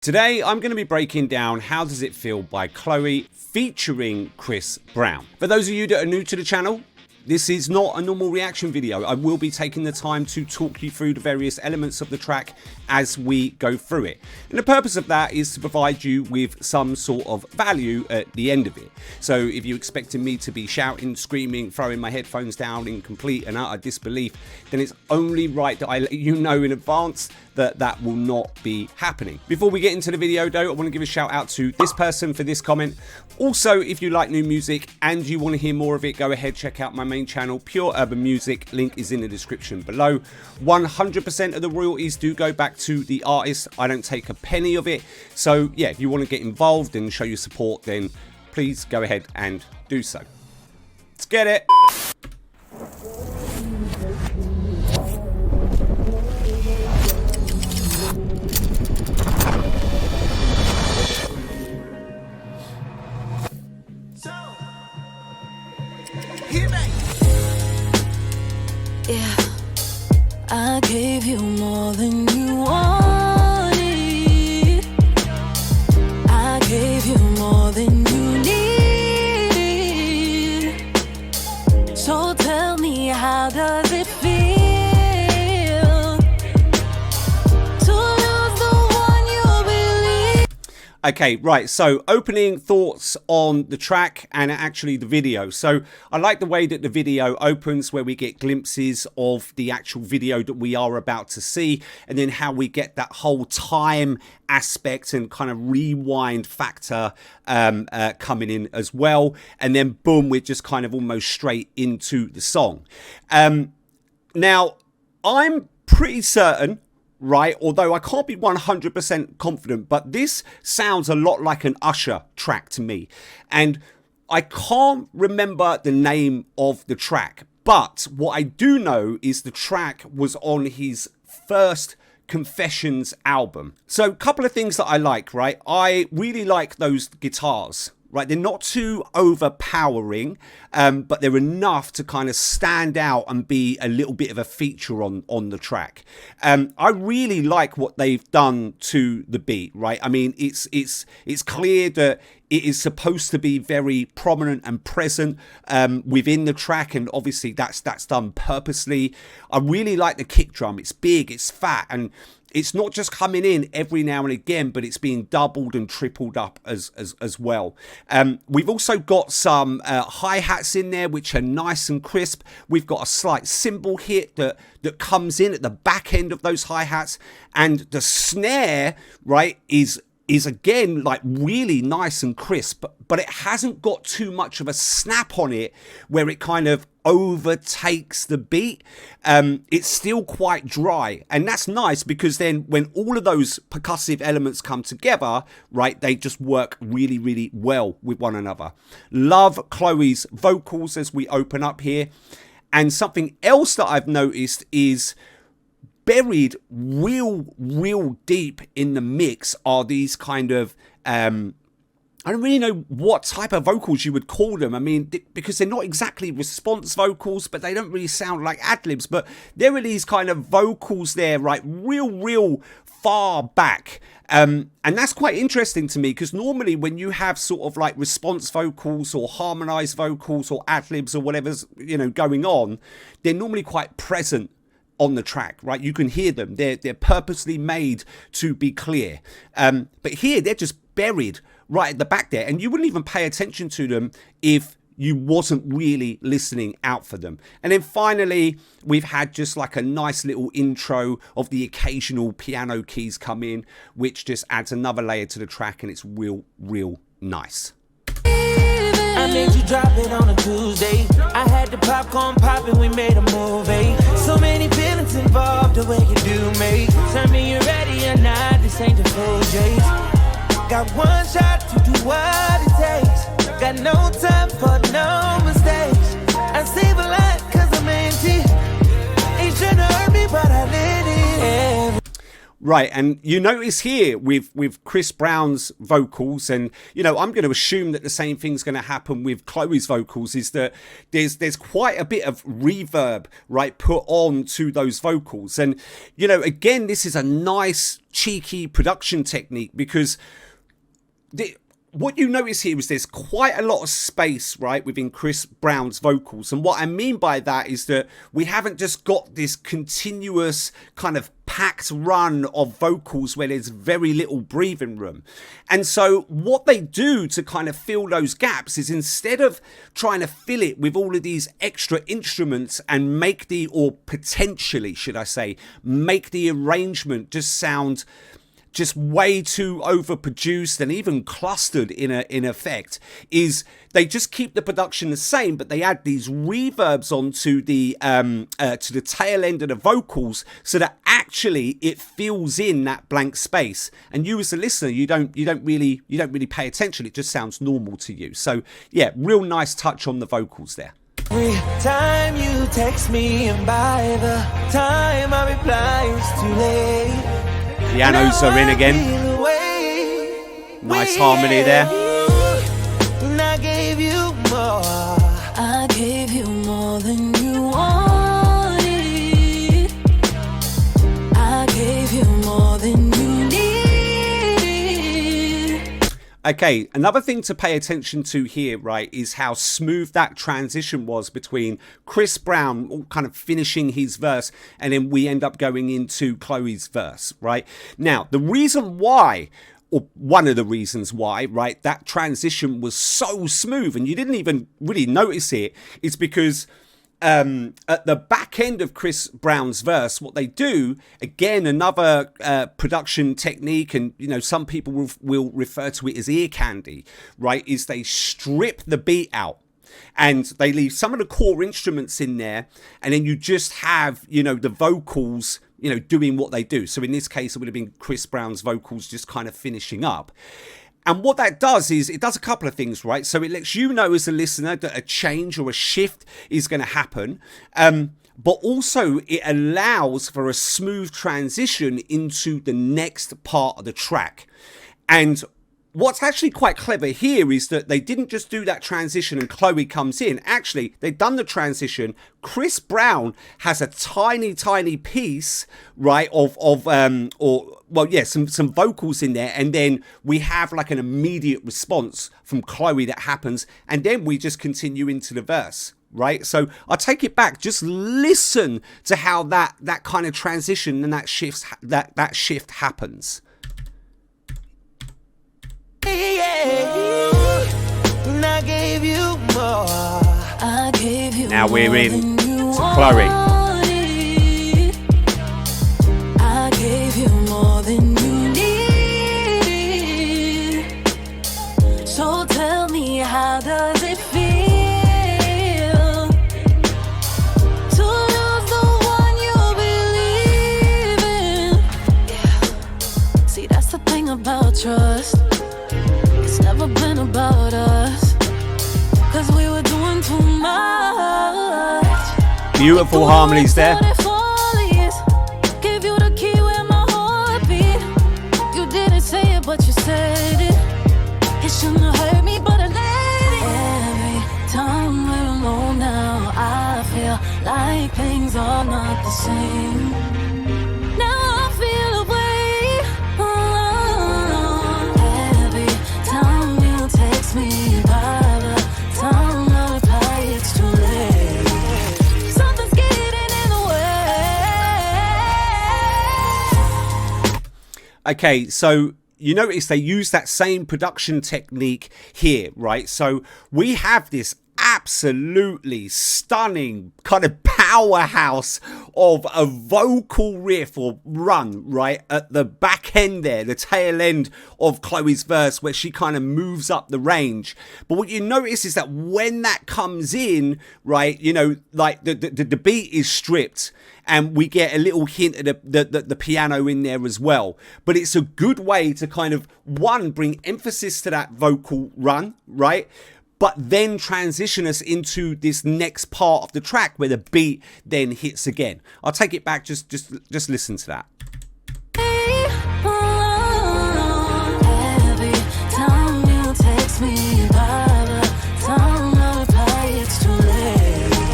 Today I'm going to be breaking down How Does It Feel by Chlöe featuring Chris Brown. For those of you that are new to the channel, this is not a normal reaction video. I will be taking the time to talk you through the various elements of the track as we go through it. And the purpose of that is to provide you with some sort of value at the end of it. So if you're expecting me to be shouting, screaming, throwing my headphones down in complete and utter disbelief, then it's only right that I let you know in advance that that will not be happening. Before we get into the video though, I want to give a shout out to this person for this comment. Also, if you like new music and you want to hear more of it, go ahead, check out my main channel, Pure Urban Music. Link is in the description below. 100% of the royalties do go back to the artist. I don't take a penny of it. So yeah, if you want to get involved and show your support, then please go ahead and do so. Let's get it. Yeah, I gave you more than you wanted. I gave you more than you need. So tell me, how does it feel to lose the one you believe? Okay, right, so opening thoughts on the track and actually the video. So I like the way that the video opens, where we get glimpses of the actual video that we are about to see, and then how we get that whole time aspect and kind of rewind factor coming in as well. And then boom, we're just kind of almost straight into the song. Now, I'm pretty certain, right, although I can't be 100% confident, but this sounds a lot like an Usher track to me. And I can't remember the name of the track, but what I do know is the track was on his first Confessions album. So a couple of things that I like, right? I really like those guitars, right? They're not too overpowering, but they're enough to kind of stand out and be a little bit of a feature on the track. I really like what they've done to the beat, right? I mean, it's clear that it is supposed to be very prominent and present within the track, and obviously that's done purposely. I really like the kick drum. It's big, it's fat, and it's not just coming in every now and again, but it's being doubled and tripled up as well. We've also got some hi-hats in there, which are nice and crisp. We've got a slight cymbal hit that comes in at the back end of those hi-hats, and the snare, right, is again like really nice and crisp, but it hasn't got too much of a snap on it where it kind of overtakes the beat. It's still quite dry, and that's nice, because then when all of those percussive elements come together, right, they just work really, really well with one another. Love Chlöe's vocals as we open up here. And something else that I've noticed is buried real deep in the mix are these kind of I don't really know what type of vocals you would call them. I mean, because they're not exactly response vocals, but they don't really sound like ad-libs, but there are these kind of vocals there, right, real far back. And that's quite interesting to me, because normally when you have sort of like response vocals or harmonized vocals or ad-libs or whatever's, you know, going on, they're normally quite present on the track, right? You can hear them. They're purposely made to be clear. But here they're just buried right at the back there, and you wouldn't even pay attention to them if you wasn't really listening out for them. And then finally, we've had just like a nice little intro of the occasional piano keys come in, which just adds another layer to the track, and it's real nice. I made you drop it on a Tuesday. I had the popcorn popping, we made a movie. So many feelings involved, the way you do me. Tell me you're ready or not, this ain't the full J's. Got one shot to do what it takes. Got no time for no mistakes. I save a lot cause I'm empty. Ain't trying to hurt me, but I let it. Right, and you notice here with Chris Brown's vocals, and you know, I'm going to assume that the same thing's going to happen with Chlöe's vocals, is that there's quite a bit of reverb, right, put on to those vocals. And you know, again, this is a nice cheeky production technique, because what you notice here is there's quite a lot of space, right, within Chris Brown's vocals. And what I mean by that is that we haven't just got this continuous kind of packed run of vocals where there's very little breathing room. And so what they do to kind of fill those gaps is, instead of trying to fill it with all of these extra instruments and make the, or potentially, should I say, make the arrangement just sound just way too overproduced and even clustered in effect, is they just keep the production the same, but they add these reverbs onto the to the tail end of the vocals, so that actually it fills in that blank space. And you as a listener, you don't really pay attention. It just sounds normal to you. So yeah, real nice touch on the vocals there. Every time you text me, and by the time I reply, it's too late. Pianos are in again. Nice harmony there. I gave you more. I gave you more than you wanted. I gave you more than you needed. Okay, another thing to pay attention to here, right, is how smooth that transition was between Chris Brown kind of finishing his verse, and then we end up going into Chlöe's verse, right? Now, the reason why, or one of the reasons why, right, that transition was so smooth and you didn't even really notice it, is because at the back end of Chris Brown's verse, what they do, again, another production technique, and you know, some people will refer to it as ear candy, right, is they strip the beat out and they leave some of the core instruments in there, and then you just have, you know, the vocals, you know, doing what they do. So in this case, it would have been Chris Brown's vocals just kind of finishing up. And what that does is it does a couple of things, right? So it lets you know as a listener that a change or a shift is going to happen. But also it allows for a smooth transition into the next part of the track. And what's actually quite clever here is that they didn't just do that transition and Chlöe comes in. Actually, they've done the transition. Chris Brown has a tiny piece, right, some vocals in there, and then we have like an immediate response from Chlöe that happens, and then we just continue into the verse. Right, so I'll take it back. Just listen to how that kind of transition and that shift happens. I gave you more. I gave you now we're in to Chlöe. I gave you more than you need. So tell me, how does it feel to lose the one you believe in? Yeah. See, that's the thing about trust. It's never been about us, 'cause we were doing too much. Beautiful harmonies there. Give you the key where my heart beat. You didn't say it, but you said it. It shouldn't have hurt me, but I let it. Every time we're alone now, I feel like things are not the same. Now I feel away. Every time you text me, by the time I reply, it's too late. Something's getting in the way. Okay, so you notice they use that same production technique here, right? So we have this absolutely stunning kind of powerhouse of a vocal riff or run, right, at the back end there, the tail end of Chlöe's verse, where she kind of moves up the range. But what you notice is that when that comes in, right, you know, like the beat is stripped, and we get a little hint of the piano in there as well. But it's a good way to kind of, one, bring emphasis to that vocal run, right? But then transition us into this next part of the track where the beat then hits again. I'll take it back, just listen to that.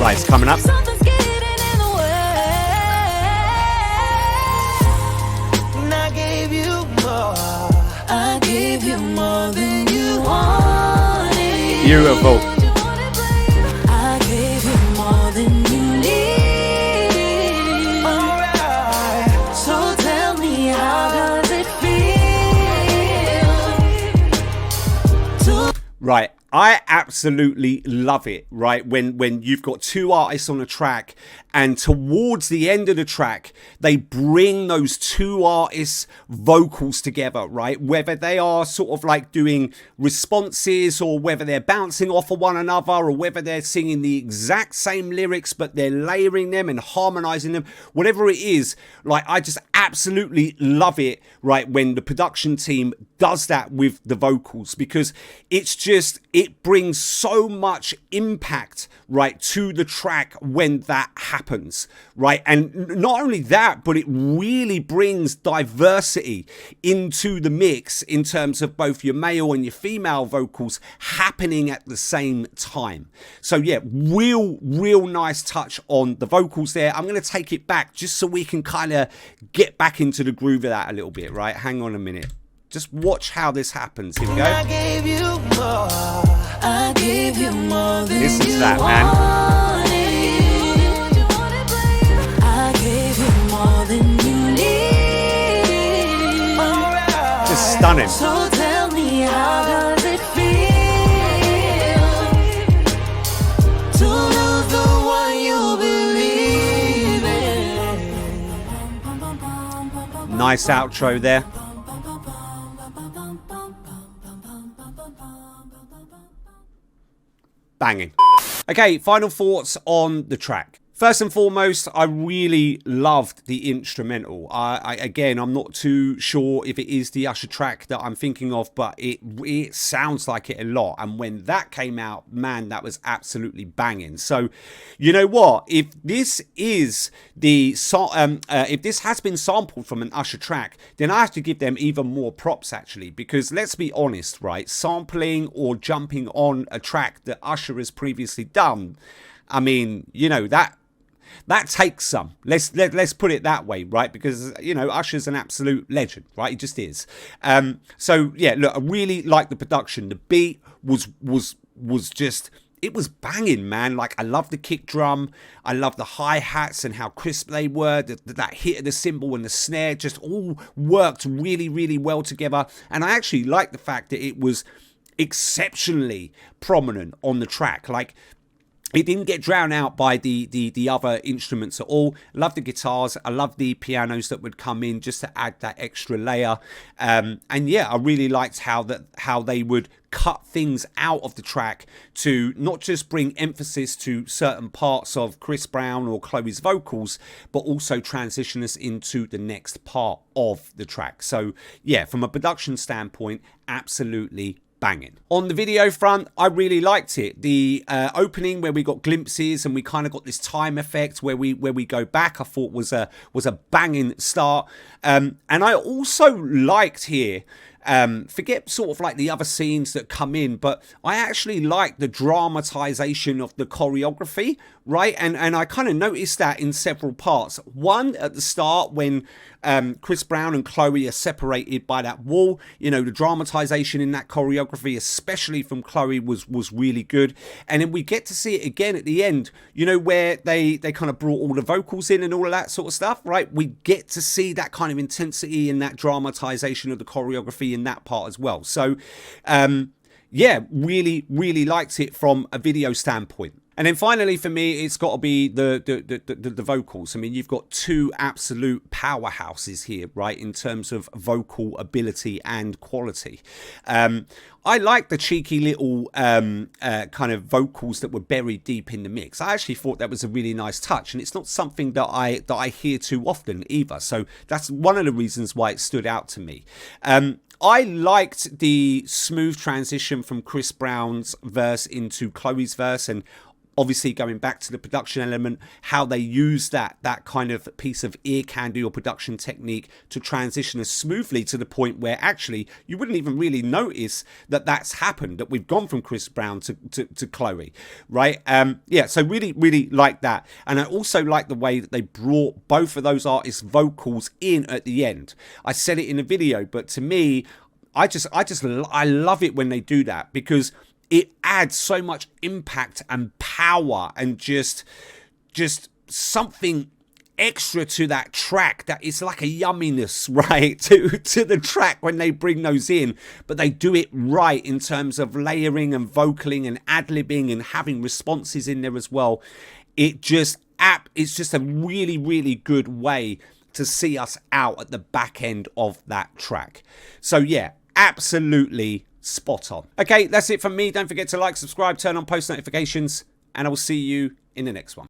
Right, it's coming up. Something's getting in the way. And I gave you more. I gave you more than you wanted. Beautiful. I gave you more than you need. Alright. So tell me, how does it feel? Right, I absolutely love it, right, when you've got two artists on a track and towards the end of the track they bring those two artists' vocals together, right, whether they are sort of like doing responses or whether they're bouncing off of one another or whether they're singing the exact same lyrics but they're layering them and harmonizing them, whatever it is. Like, I just absolutely love it, right, when the production team does that with the vocals, because it's just, it brings so much impact, right, to the track when that happens, right? And not only that, but it really brings diversity into the mix in terms of both your male and your female vocals happening at the same time. So yeah, real nice touch on the vocals there. I'm going to take it back just so we can kind of get back into the groove of that a little bit, right? Hang on a minute. Just watch how this happens. Here we go. I gave you more. I gave you more than Listen to you that, man. wanted. I gave you more than you need. Alright. Just stunning. So tell me, how does it feel to lose the one you believe in? Nice outro there. Banging. Okay, final thoughts on the track. First and foremost, I really loved the instrumental. Again, I'm not too sure if it is the Usher track that I'm thinking of, but it sounds like it a lot. And when that came out, man, that was absolutely banging. So, you know what? If this is if this has been sampled from an Usher track, then I have to give them even more props, actually, because let's be honest, right? Sampling or jumping on a track that Usher has previously done, I mean, you know, that takes some. Let's put it that way, right? Because, you know, Usher's an absolute legend, right? He just is. So yeah, look, I really like the production. The beat was just, it was banging, man. Like, I love the kick drum. I love the hi-hats and how crisp they were. That hit of the cymbal and the snare just all worked really well together. And I actually like the fact that it was exceptionally prominent on the track. Like, it didn't get drowned out by the other instruments at all. I love the guitars. I love the pianos that would come in just to add that extra layer. And yeah, I really liked how they would cut things out of the track to not just bring emphasis to certain parts of Chris Brown or Chlöe's vocals, but also transition us into the next part of the track. So yeah, from a production standpoint, absolutely banging. On the video front, I really liked it. The opening where we got glimpses and we kind of got this time effect where we go back, I thought was a banging start. And I also liked here, forget sort of like the other scenes that come in, but I actually like the dramatization of the choreography, right? And I kind of noticed that in several parts. One, at the start when Chris Brown and Chlöe are separated by that wall, you know, the dramatization in that choreography, especially from Chlöe, was really good. And then we get to see it again at the end, you know, where they kind of brought all the vocals in and all of that sort of stuff, right? We get to see that kind of intensity and that dramatization of the choreography in that part as well. So yeah, really liked it from a video standpoint. And then finally for me, it's got to be the vocals. I mean, you've got two absolute powerhouses here, right, in terms of vocal ability and quality. I like the cheeky little kind of vocals that were buried deep in the mix. I actually thought that was a really nice touch, and it's not something that I hear too often either. So that's one of the reasons why it stood out to me. I liked the smooth transition from Chris Brown's verse into Chlöe's verse, and Obviously, going back to the production element, how they use that kind of piece of ear candy or production technique to transition us smoothly to the point where actually you wouldn't even really notice that that's happened, that we've gone from Chris Brown to Chlöe, right? Yeah, so really like that. And I also like the way that they brought both of those artists' vocals in at the end. I said it in the video, but to me, I love it when they do that, because it adds so much impact and power and just something extra to that track, that it's like a yumminess, right, to the track when they bring those in. But they do it right in terms of layering and vocaling and ad-libbing and having responses in there as well. It's just a really good way to see us out at the back end of that track. So yeah, absolutely spot on. Okay, that's it from me. Don't forget to like, subscribe, turn on post notifications, and I will see you in the next one.